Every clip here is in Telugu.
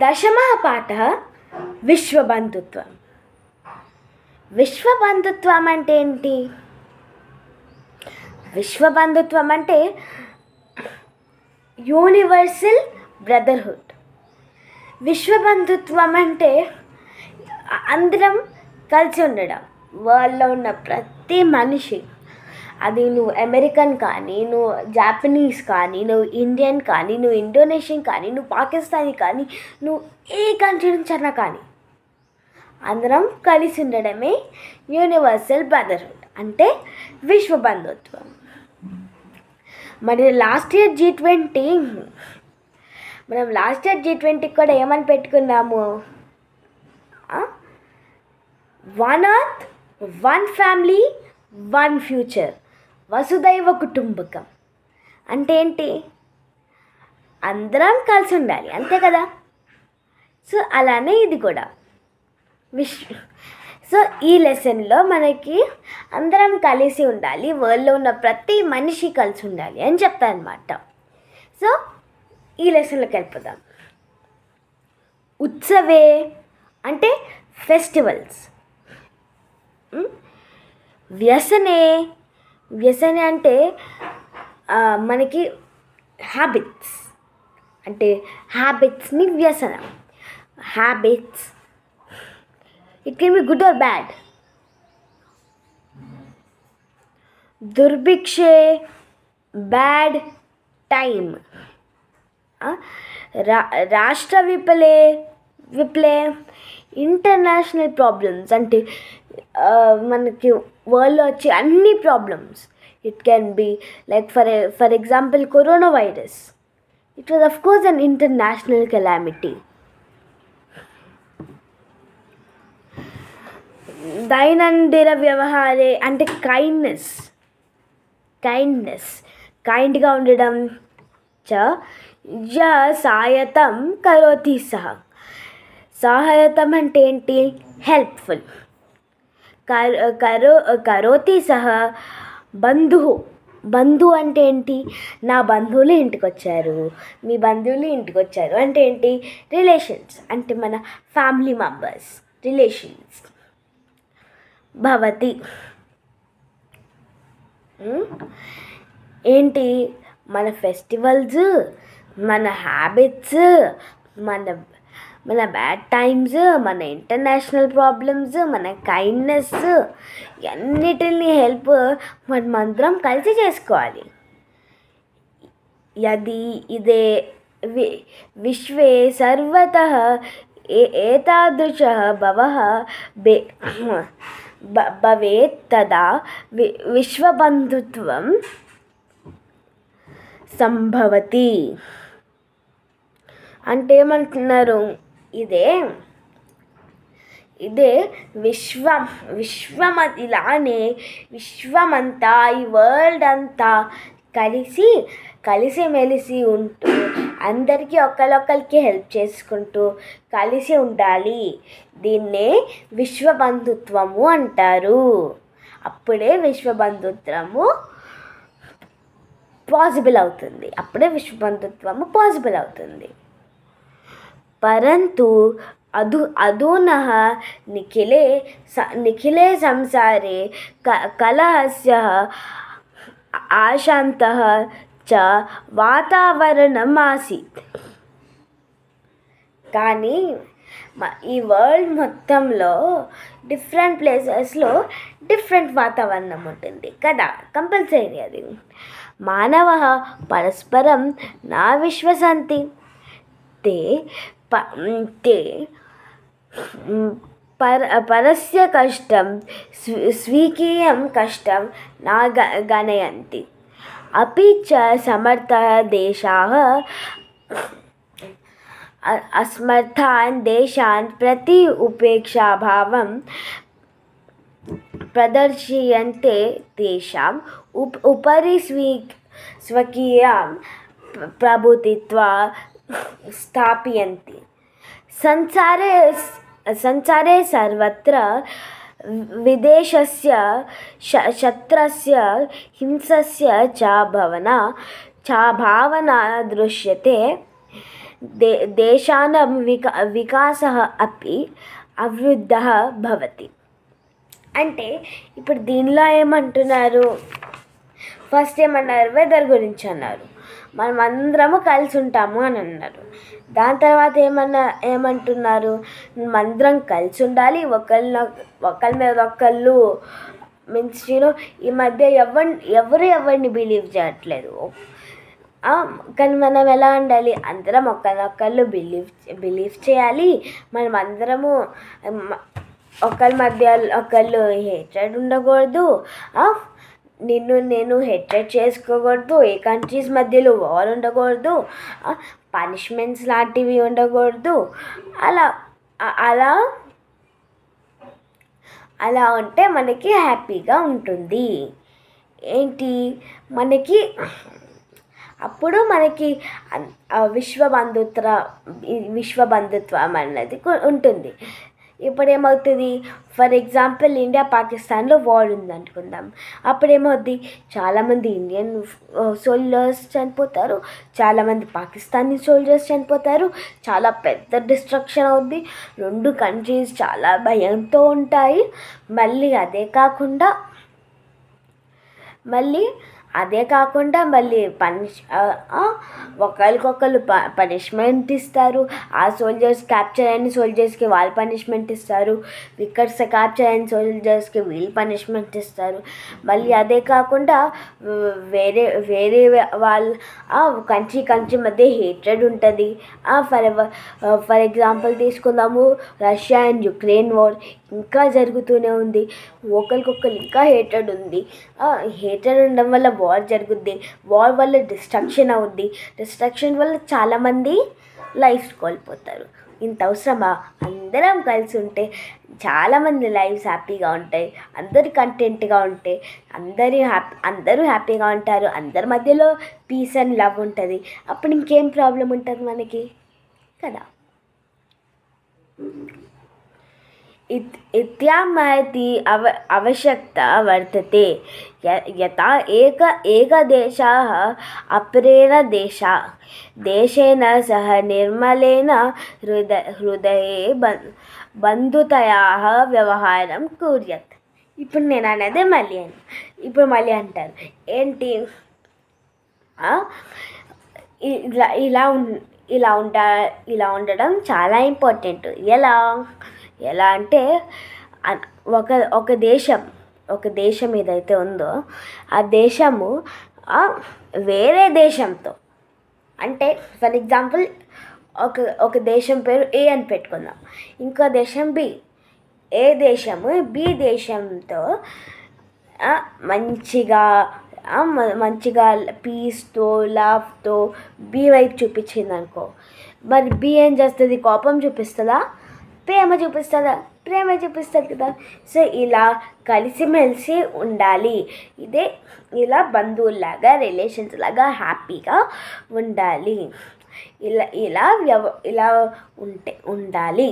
दशमः पाठः विश्वबन्धुत्वं. విశ్వబంధుత్వం అంటే ఏంటి? విశ్వబంధుత్వం అంటే యూనివర్సల్ బ్రదర్హుడ్. విశ్వబంధుత్వం అంటే అందరం కలిసి ఉండడం. వరల్డ్లో ఉన్న ప్రతి మనిషి, అది నువ్వు అమెరికన్ కానీ, నువ్వు జాపనీస్ కానీ, నువ్వు ఇండియన్ కానీ, నువ్వు ఇండోనేషియన్ కానీ, నువ్వు పాకిస్తానీ కానీ, నువ్వు ఏ కంట్రీ నుంచి అన్నా కానీ, అందరం కలిసి ఉండడమే యూనివర్సల్ బ్రదర్హుడ్ అంటే విశ్వబంధుత్వం. మరి లాస్ట్ ఇయర్ G20 కూడా ఏమని పెట్టుకున్నాము? One earth, one family, one future, వసుదైవ కుటుంబకం. అంటే ఏంటి? అందరం కలిసి ఉండాలి, అంతే కదా. సో అలానే ఇది కూడా సో ఈ లెసన్లో మనకి అందరం కలిసి ఉండాలి, వరల్డ్లో ఉన్న ప్రతి మనిషి కలిసి ఉండాలి అని చెప్తారనమాట. సో ఈ లెసన్లోకి వెళ్ళిపోదాం. ఉత్సవే అంటే ఫెస్టివల్స్. వ్యసనే అంటే మనకి హ్యాబిట్స్, అంటే హ్యాబిట్స్ని వ్యసనం. Habits it can be good or bad. దుర్భిక్షే బ్యాడ్ టైమ్. రాష్ట్ర విప్లే ఇంటర్నేషనల్ ప్రాబ్లమ్స్, అంటే మనకి వరల్డ్లో వచ్చే అన్ని problems. It can be like for example corona virus. It was of course an international calamity. దైనందిన వ్యవహారే అంటే కైండ్గా ఉండడం. సహాయతం కరోతి సహ. సహాయతం అంటే ఏంటి? హెల్ప్ఫుల్. కరోతి సహ బంధు అంటే ఏంటి? నా బంధువులు ఇంటికి వచ్చారు, మీ బంధువులు ఇంటికి వచ్చారు అంటే ఏంటి? రిలేషన్స్, అంటే మన ఫ్యామిలీ మెంబర్స్ రిలేషన్స్. భవతి ఏంటి? మన ఫెస్టివల్స్, మన హ్యాబిట్స్, మన బ్యాడ్ టైమ్స్, మన ఇంటర్నేషనల్ ప్రాబ్లమ్స్, మన కైండ్నెస్, అన్నిటిని హెల్ప్ మనమందరం కలిసి చేసుకోవాలి. ఇదే విశ్వే సర్వతః ఏతాదృశः భవేత్ తదా విశ్వబంధుత్వం సంభవతి. అంటే ఏమంటున్నారు? ఇదే విశ్వం ఇలానే విశ్వమంతా, ఈ వరల్డ్ అంతా కలిసిమెలిసి ఉంటూ, అందరికీ ఒకరికి హెల్ప్ చేసుకుంటూ కలిసి ఉండాలి. దీన్నే విశ్వబంధుత్వము అంటారు. అప్పుడే విశ్వబంధుత్వము పాసిబుల్ అవుతుంది. పరంతు అధునః నిఖిలే సంసారే కలహస్య అశాంతః చ వాతావరణం ఆసీత్. కానీ ఈ వరల్డ్ మొత్తంలో డిఫరెంట్ ప్లేసెస్లో డిఫరెంట్ వాతావరణం ఉంటుంది కదా, కంపల్సరీ. అది మానవः పరస్పరం నా విశ్వసంతి తే పరస్య కష్టం స్వీకీయం కష్టం నా గణయంతి. అపి చ సమర్థः దేశాः అసమర్థాన్ దేశాన్ ప్రతి ఉపేక్షాభావం ప్రదర్శయంతే తేషాం ఉపరి స్వకీయాం ప్రభుత్వం స్థాపయంతి. సంసారే సర్వత్ర విదేశస్య శత్రస్య హింసస్య చ భావన దృశ్యతే. देशानां विकासः अपि अवरुद्धः भवति. అంటే ఇప్పుడు దీనిలో ఏమంటున్నారు, ఫస్ట్ ఏమన్నారు, వెదర్ గురించి అన్నారు, మనం అందరము కలిసి ఉంటాము అని అన్నారు. దాని తర్వాత ఏమంటున్నారు, అందరం కలిసి ఉండాలి, ఒకళ్ళ మీద ఒకళ్ళు మీన్స్ ఈ మధ్య ఎవరిని బిలీవ్ చేయట్లేదు. కానీ మనం ఎలా ఉండాలి, అందరం ఒకళ్ళొకళ్ళు బిలీవ్ చేయాలి. మనం అందరము ఒకళ్ళ మధ్య ఒకళ్ళు హేట్రెడ్ ఉండకూడదు, నేను హేట్రెడ్ చేసుకోకూడదు, ఏ కంట్రీస్ మధ్యలో వార్ ఉండకూడదు, పనిష్మెంట్స్ లాంటివి ఉండకూడదు. అలా అలా అలా ఉంటే మనకి హ్యాపీగా ఉంటుంది. ఏంటి మనకి అప్పుడు మనకి విశ్వబంధుత్వం అన్నది ఉంటుంది. ఇప్పుడు ఏమవుతుంది, ఫర్ ఎగ్జాంపుల్ ఇండియా పాకిస్తాన్లో వార్ ఉందనుకుందాం. అప్పుడేమవుద్ది, చాలామంది ఇండియన్ సోల్జర్స్ చనిపోతారు, చాలామంది పాకిస్తానీ సోల్జర్స్ చనిపోతారు, చాలా పెద్ద డిస్ట్రక్షన్ అవుద్ది, 2 కంట్రీస్ చాలా భయంతో ఉంటాయి. మళ్ళీ అదే కాకుండా ఒకరికొకరు పనిష్మెంట్ ఇస్తారు. ఆ సోల్జర్స్ క్యాప్చర్ అయిన సోల్జర్స్కి వాళ్ళు పనిష్మెంట్ ఇస్తారు, వికెట్స్ క్యాప్చర్ అయిన సోల్జర్స్కి వీళ్ళు పనిష్మెంట్ ఇస్తారు. మళ్ళీ అదే కాకుండా వేరే వాళ్ళ కంట్రీ మధ్య హేట్రెడ్ ఉంటుంది. ఫర్ ఎగ్జాంపుల్ తీసుకుందాము, రష్యా అండ్ యుక్రెయిన్ వార్ ఇంకా జరుగుతూనే ఉంది. ఒకరికొకరు ఇంకా హేట్రెడ్ ఉంది. హేట్రెడ్ ఉండడం వల్ల వార్ జరుగుద్ది, వార్ వల్ల డిస్ట్రక్షన్ అవుద్ది, డిస్ట్రక్షన్ వల్ల చాలామంది లైఫ్స్ కోల్పోతారు. ఇంత అవసరమా? అందరం కలిసి ఉంటే చాలామంది లైఫ్స్ హ్యాపీగా ఉంటాయి, అందరు కంటెంట్గా ఉంటే అందరూ హ్యాపీగా ఉంటారు, అందరి మధ్యలో పీస్ అండ్ లవ్ ఉంటుంది. అప్పుడు ఇంకేం ప్రాబ్లం ఉంటుంది మనకి కదా. इत्यामहती आवश्यकता वर्तते यथा एकदेशः अपरेण देशेन सह निर्मलेन हृदये बन्धुतयाः व्यवहारं कुर्यात्. ఇప్పుడు నేను అనేది మళ్ళీ అంటారు ఏంటి, ఇలా ఉండడం చాలా ఇంపార్టెంట్. ఎలా అంటే ఒక దేశం ఏదైతే ఉందో ఆ దేశము వేరే దేశంతో, అంటే ఫర్ ఎగ్జాంపుల్ ఒక దేశం పేరు ఏ అని పెట్టుకుందాం, ఇంకో దేశం బి. ఏ దేశము బి దేశంతో మంచిగా పీస్తో లవ్తో బి వైపు చూపించింది అనుకో, మరి బి ఏం చేస్తుంది, కోపం చూపిస్తుందా, ప్రేమ చూపిస్తుంది కదా. సో ఇలా కలిసిమెలిసి ఉండాలి, ఇలా బంధువుల్లాగా రిలేషన్స్ లాగా హ్యాపీగా ఉండాలి, ఇలా ఉండాలి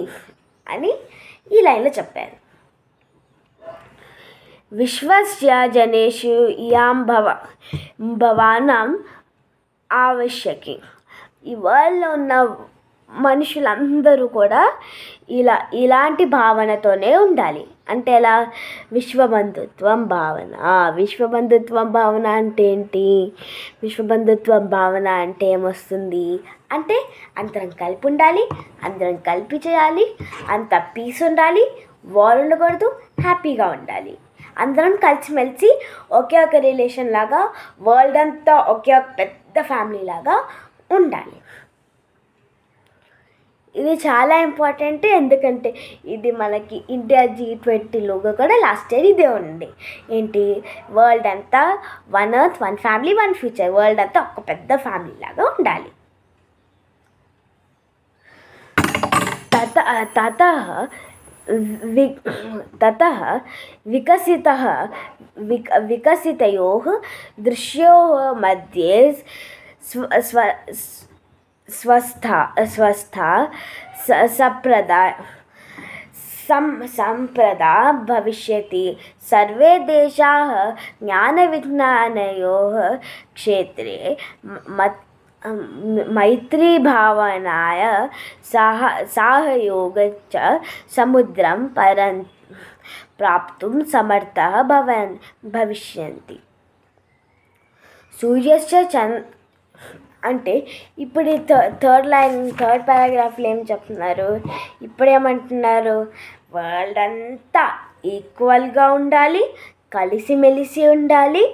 అని ఈ లైన్లో చెప్పారు. విశ్వస్య జనేషు ఇయాం భవానాం ఆవశ్యకి. ఈ వరల్డ్లో ఉన్న మనుషులందరూ కూడా ఇలాంటి భావనతోనే ఉండాలి. అంటే ఎలా, విశ్వబంధుత్వం భావన అంటే ఏంటి, విశ్వబంధుత్వం భావన అంటే ఏమొస్తుంది అంటే అందరం కలిపి ఉండాలి, అందరం కలిపి చేయాలి, అంత పీస్ ఉండాలి, వార్ ఉండకూడదు, హ్యాపీగా ఉండాలి, అందరం కలిసిమెలిసి ఒకే ఒక రిలేషన్ లాగా, వరల్డ్ అంతా ఒకే ఒక పెద్ద ఫ్యామిలీ లాగా ఉండాలి. ఇది చాలా ఇంపార్టెంట్. ఎందుకంటే ఇది మనకి ఇండియా G20 లోగో కూడా లాస్ట్ ఇయర్ ఇదే ఉంది. ఏంటి, వరల్డ్ అంతా 1 ఎర్త్ 1 ఫ్యామిలీ 1 ఫ్యూచర్, వరల్డ్ అంతా ఒక పెద్ద ఫ్యామిలీ లాగా ఉండాలి. ततः विकसितयोः दृश्योः मध्ये स्वस्था संप्रदा भविष्यति. सर्वे देशाः ज्ञानविज्ञानयोः क्षेत्रे మైత్రీ భావనాయ సాహయోగచ్చ సముద్రం ప్రాప్తుం సమర్థः భవిష్యంతి. సూర్యస్య అంటే ఇప్పుడు ఈ థర్డ్ పారాగ్రాఫ్లో ఏం చెప్తున్నారు, ఇప్పుడేమంటున్నారు, వరల్డ్ అంతా ఈక్వల్గా ఉండాలి, కలిసిమెలిసి ఉండాలి,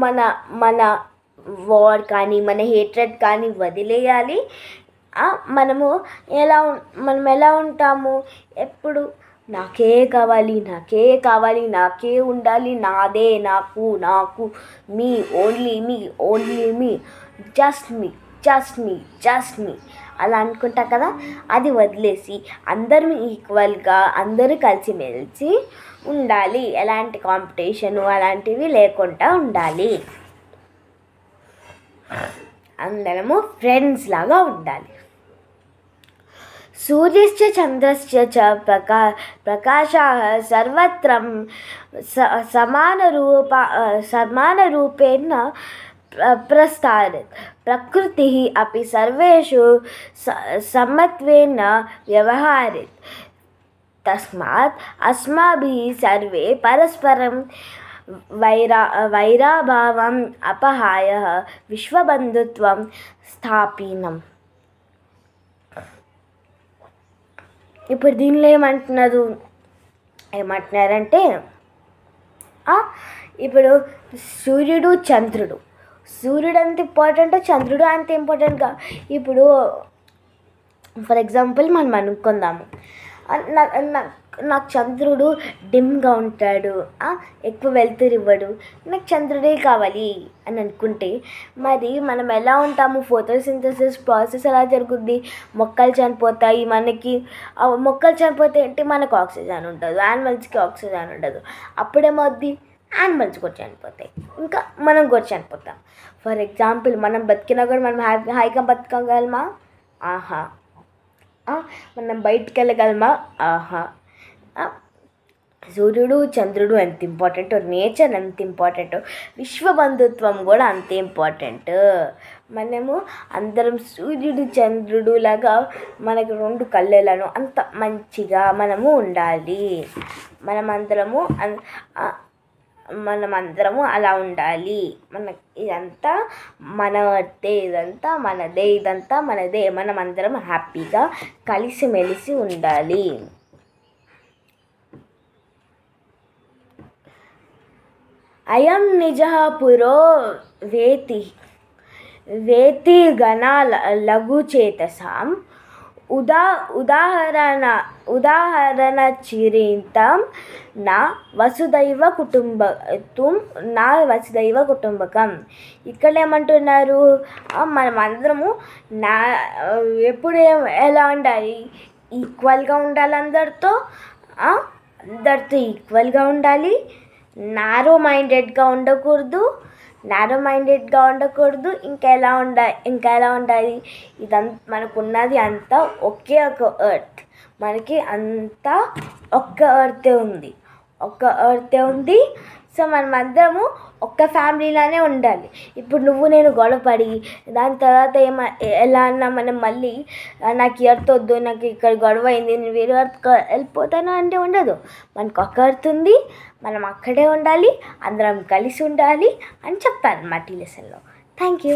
మన మన వార్ కానీ మన హేట్రెడ్ కానీ వదిలేయాలి. మనం ఎలా ఉంటాము, ఎప్పుడు నాకే కావాలి, నాకే కావాలి, నాకే ఉండాలి, నాదే, నాకు నాకు, మీ, ఓన్లీ మీ, జస్ట్ మీ అలా అనుకుంటా కదా. అది వదిలేసి అందరూ ఈక్వల్గా, అందరూ కలిసిమెలిసి ఉండాలి, ఎలాంటి కాంపిటీషను అలాంటివి లేకుండా ఉండాలి, అందరము ఫ్రెండ్స్ లాగా ఉండాలి. సూర్యశ్చ చంద్రశ్చ చ ప్రకాశాः సర్వత్ర సమానరూపేణ ప్రస్తారత్. ప్రకృతిः अपि सर्वेषु समत्वेन व्यवहरेत्. तस्मात् अस्माभिः सर्वे परस्परं వైరాభావం అపహాయ విశ్వబంధుత్వం స్థాపీనం. ఇప్పుడు దీనిలో ఏమంటున్నారంటే ఇప్పుడు సూర్యుడు చంద్రుడు అంత ఇంపార్టెంట్, చంద్రుడు అంత ఇంపార్టెంట్గా. ఇప్పుడు ఫర్ ఎగ్జాంపుల్ మనం అనుకుందాము, నాకు చంద్రుడు డిమ్గా ఉంటాడు, ఎక్కువ వెలుతురు ఇవ్వడు, నాకు చంద్రుడే కావాలి అని అనుకుంటే మరి మనం ఎలా ఉంటాము, ఫోటోసింథసిస్ ప్రాసెస్ ఎలా జరుగుద్ది, మొక్కలు చనిపోతాయి, మొక్కలు చనిపోతే ఏంటి, మనకు ఆక్సిజన్ ఉండదు, యానిమల్స్కి ఆక్సిజన్ ఉండదు, అప్పుడేమవుద్ది, యానిమల్స్ కూడా చనిపోతాయి, ఇంకా మనం కూడా చనిపోతాం. ఫర్ ఎగ్జాంపుల్ మనం బతికినా కూడా మనం హాయిగా బతకగలమా, మనం బయటికి వెళ్ళగలమా, సూర్యుడు చంద్రుడు ఎంత ఇంపార్టెంట్, నేచర్ ఎంత ఇంపార్టెంట్, విశ్వబంధుత్వం కూడా అంతే ఇంపార్టెంట్. మనము అందరం సూర్యుడు చంద్రుడు లాగా మనకు రెండు కళ్ళలను అంత మంచిగా మనము ఉండాలి, మనమందరము అలా ఉండాలి. ఇదంతా ఇదంతా మనదే, మనమందరం హ్యాపీగా కలిసిమెలిసి ఉండాలి. అయం నిజః పురో వేతి గణా లఘుచేతసాం ఉదాహరణచిరింతం నా వసుదైవ కుటుంబకం. ఇక్కడ ఏమంటున్నారు, మనమందరము ఎప్పుడు ఎలా ఉండాలి, ఈక్వల్గా ఉండాలి, అందరితో ఈక్వల్గా ఉండాలి, నారో మైండెడ్గా ఉండకూడదు, ఇంకా ఎలా ఉండాలి, ఇదంతా మనకున్నది అంతా ఒకే ఒక ఎర్త్, మనకి అంతా ఒక్క ఎర్తే ఉంది. సో మనమందరము ఒక్క ఫ్యామిలీలానే ఉండాలి. ఇప్పుడు నువ్వు నేను గొడవపడి దాని తర్వాత ఎలా అన్నా మనం మళ్ళీ నాకు ఎర్త్ వద్దు, నాకు ఇక్కడ గొడవ అయింది, నేను వేరే ఎర్త్ వెళ్ళిపోతాను అంటే ఉండదు. మనకు ఒక ఎర్త్ ఉంది, మనం అక్కడే ఉండాలి, అందరం కలిసి ఉండాలి అని చెప్తాను మా టీ లెసన్లో. Thank you.